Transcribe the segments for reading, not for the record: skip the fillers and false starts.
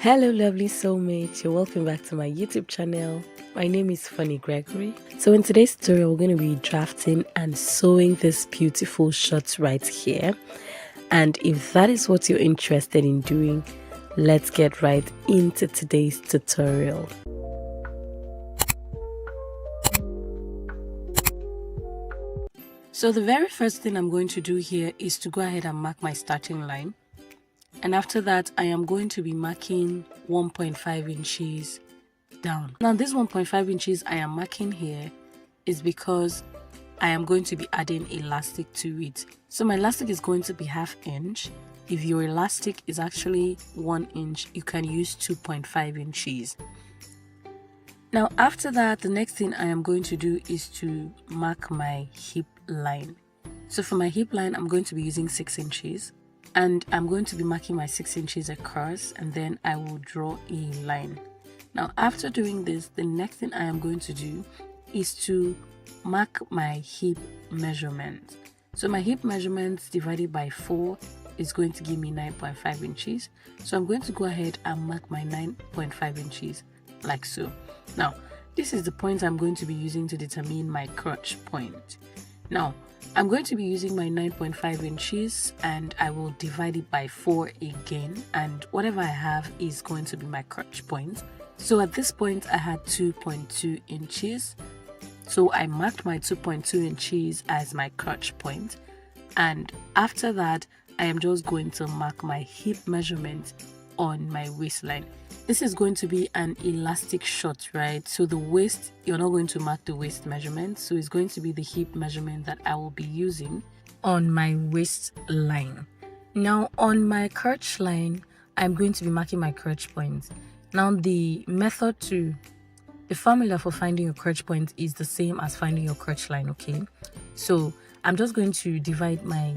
Hello, lovely soulmates. You're welcome back to my YouTube channel. My name is Funny Gregory. So in today's tutorial, we're going to be drafting and sewing this beautiful shorts right here. And if that is what you're interested in doing, let's get right into today's tutorial. So the very first thing I'm going to do here is to go ahead and mark my starting line. And after that, I am going to be marking 1.5 inches down. Now this 1.5 inches I am marking here is because I am going to be adding elastic to it. So my elastic is going to be 1/2 inch. If your elastic is actually 1 inch, you can use 2.5 inches. Now after that, the next thing I am going to do is to mark my hip line. So for my hip line, I'm going to be using 6 inches. And I'm going to be marking my 6 inches across, and then I will draw a line. Now after doing this, the next thing I am going to do is to mark my hip measurement. So my hip measurement divided by 4 is going to give me 9.5 inches. So I'm going to go ahead and mark my 9.5 inches like so. Now this is the point I'm going to be using to determine my crotch point. Now I'm going to be using my 9.5 inches and I will divide it by 4 again, and whatever I have is going to be my crotch point. So at this point I had 2.2 inches. So I marked my 2.2 inches as my crotch point, and after that I am just going to mark my hip measurement on my waistline. This is going to be an elastic short, right? So the waist, you're not going to mark the waist measurement, so it's going to be the hip measurement that I will be using on my waistline. Now on my crotch line, I'm going to be marking my crotch point. Now the formula for finding your crotch point is the same as finding your crotch line, okay? So I'm just going to divide my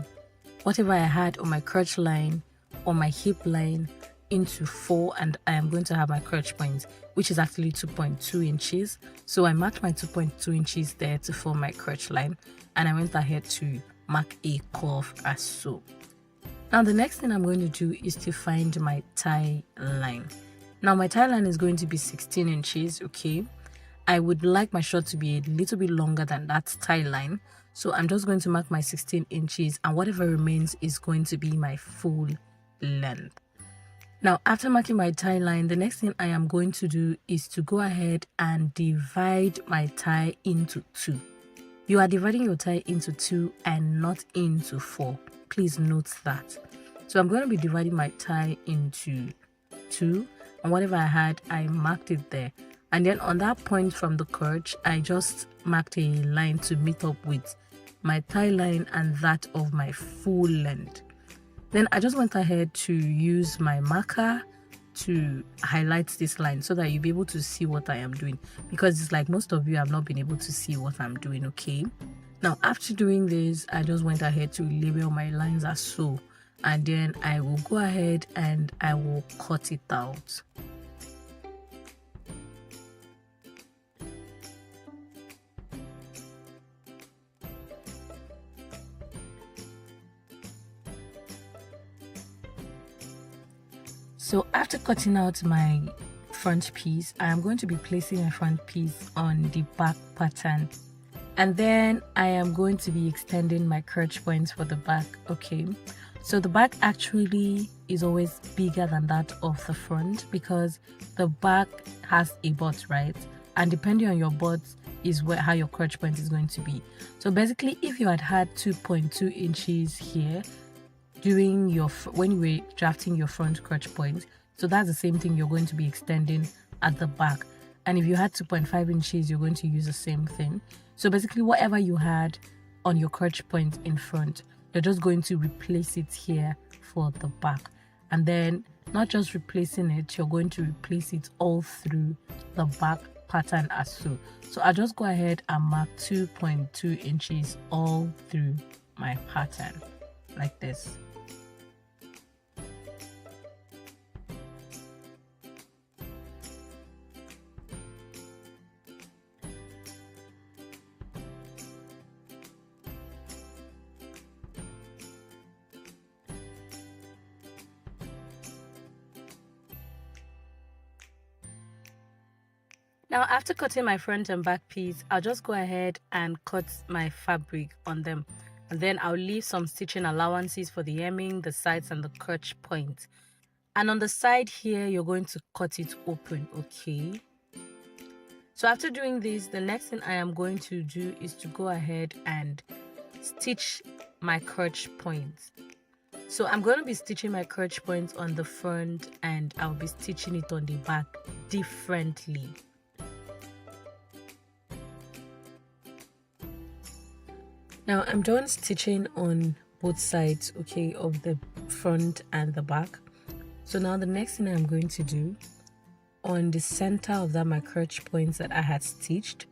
whatever I had on my crotch line or my hip line into 4, and I am going to have my crotch point, which is actually 2.2 inches. So I marked my 2.2 inches there to form my crotch line, and I went ahead to mark a curve as so. Now the next thing I'm going to do is to find my tie line. Now my tie line is going to be 16 inches, okay? I would like my short to be a little bit longer than that tie line, so I'm just going to mark my 16 inches, and whatever remains is going to be my full length. Now after marking my tie line, the next thing I am going to do is to go ahead and divide my tie into 2. You are dividing your tie into 2 and not into 4. Please note that. So I'm going to be dividing my tie into 2, and whatever I had, I marked it there. And then on that point from the crotch, I just marked a line to meet up with my tie line and that of my full length. Then I just went ahead to use my marker to highlight this line so that you'll be able to see what I am doing, because it's like most of you have not been able to see what I'm doing, okay? Now after doing this, I just went ahead to label my lines as so, and then I will go ahead and I will cut it out. So after cutting out my front piece, I am going to be placing my front piece on the back pattern, and then I am going to be extending my crotch points for the back, okay? So the back actually is always bigger than that of the front because the back has a butt, right? And depending on your butt is how your crotch point is going to be. So basically, if you had 2.2 inches here when you were drafting your front crotch point, so that's the same thing you're going to be extending at the back. And if you had 2.5 inches, you're going to use the same thing. So basically, whatever you had on your crotch point in front, you're just going to replace it here for the back. And then not just replacing it, you're going to replace it all through the back pattern as so. So I'll just go ahead and mark 2.2 inches all through my pattern like this. Now after cutting my front and back piece, I'll just go ahead and cut my fabric on them, and then I'll leave some stitching allowances for the hemming, the sides and the crotch point. And on the side here, you're going to cut it open, okay? So after doing this, the next thing I am going to do is to go ahead and stitch my crotch point. So I'm going to be stitching my crotch point on the front, and I'll be stitching it on the back differently. Now I'm done stitching on both sides, okay, of the front and the back. So now the next thing I'm going to do, on the center of that my crotch points that I had stitched,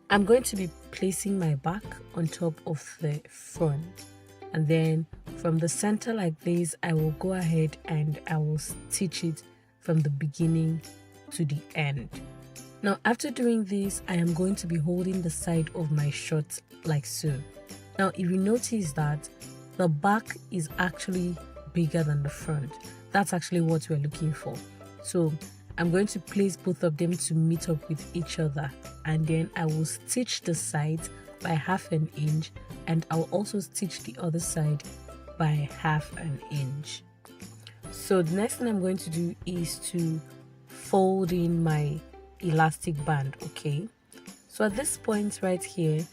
I'm going to be placing my back on top of the front, and then from the center like this, I will go ahead and I will stitch it from the beginning to the end. Now after doing this, I am going to be holding the side of my short like so. Now if you notice that the back is actually bigger than the front, that's actually what we're looking for. So I'm going to place both of them to meet up with each other, and then I will stitch the sides by ½ an inch, and I'll also stitch the other side by ½ an inch. So the next thing I'm going to do is to fold in my elastic band, okay? So at this point right here,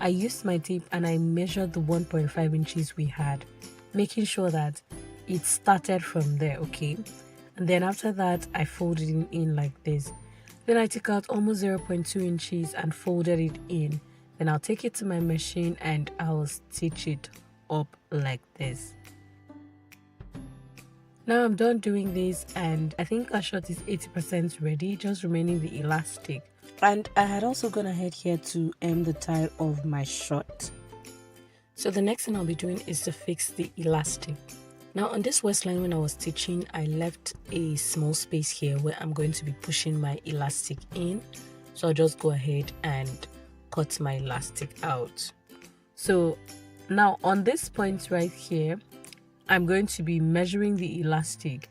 I used my tape and I measured the 1.5 inches we had, making sure that it started from there, okay? And then after that, I folded it in like this. Then I took out almost 0.2 inches and folded it in. Then I'll take it to my machine and I'll stitch it up like this. Now I'm done doing this, and I think our short is 80% ready, just remaining the elastic. And I had also gone ahead here to hem the tail of my short. So the next thing I'll be doing is to fix the elastic. Now on this waistline, when I was stitching, I left a small space here where I'm going to be pushing my elastic in. So I'll just go ahead and cut my elastic out. So now on this point right here, I'm going to be measuring the elastic.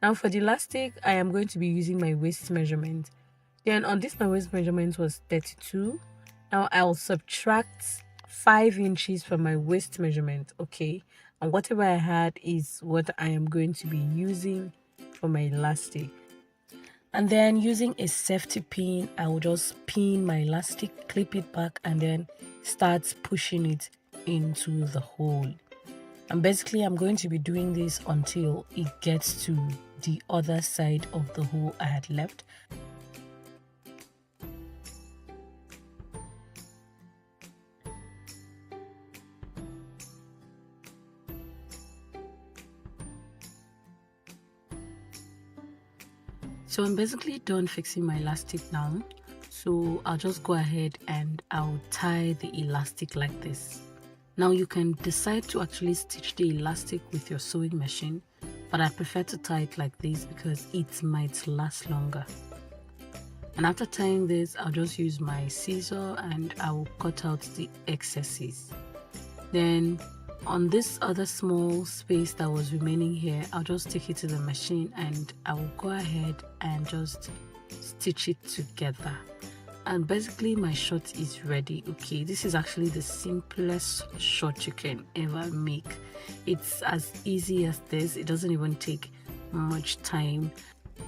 Now for the elastic, I am going to be using my waist measurement. Then on this, my waist measurement was 32. Now I'll subtract 5 inches from my waist measurement, okay? And whatever I had is what I am going to be using for my elastic. And then using a safety pin, I will just pin my elastic, clip it back, and then start pushing it into the hole. And basically I'm going to be doing this until it gets to the other side of the hole I had left. So I'm basically done fixing my elastic now. So I'll just go ahead and I'll tie the elastic like this. Now you can decide to actually stitch the elastic with your sewing machine, but I prefer to tie it like this because it might last longer. And after tying this, I'll just use my scissor and I will cut out the excesses. Then on this other small space that was remaining here, I'll just take it to the machine and I will go ahead and just stitch it together. And basically my short is ready, okay? This is actually the simplest short you can ever make. It's as easy as this. It doesn't even take much time.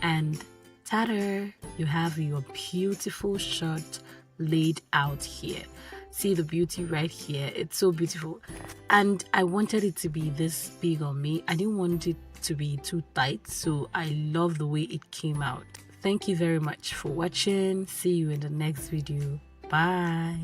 And ta-da! You have your beautiful short laid out here. See the beauty right here. It's so beautiful. And I wanted it to be this big on me. I didn't want it to be too tight, so I love the way it came out. Thank you very much for watching. See you in the next video. Bye.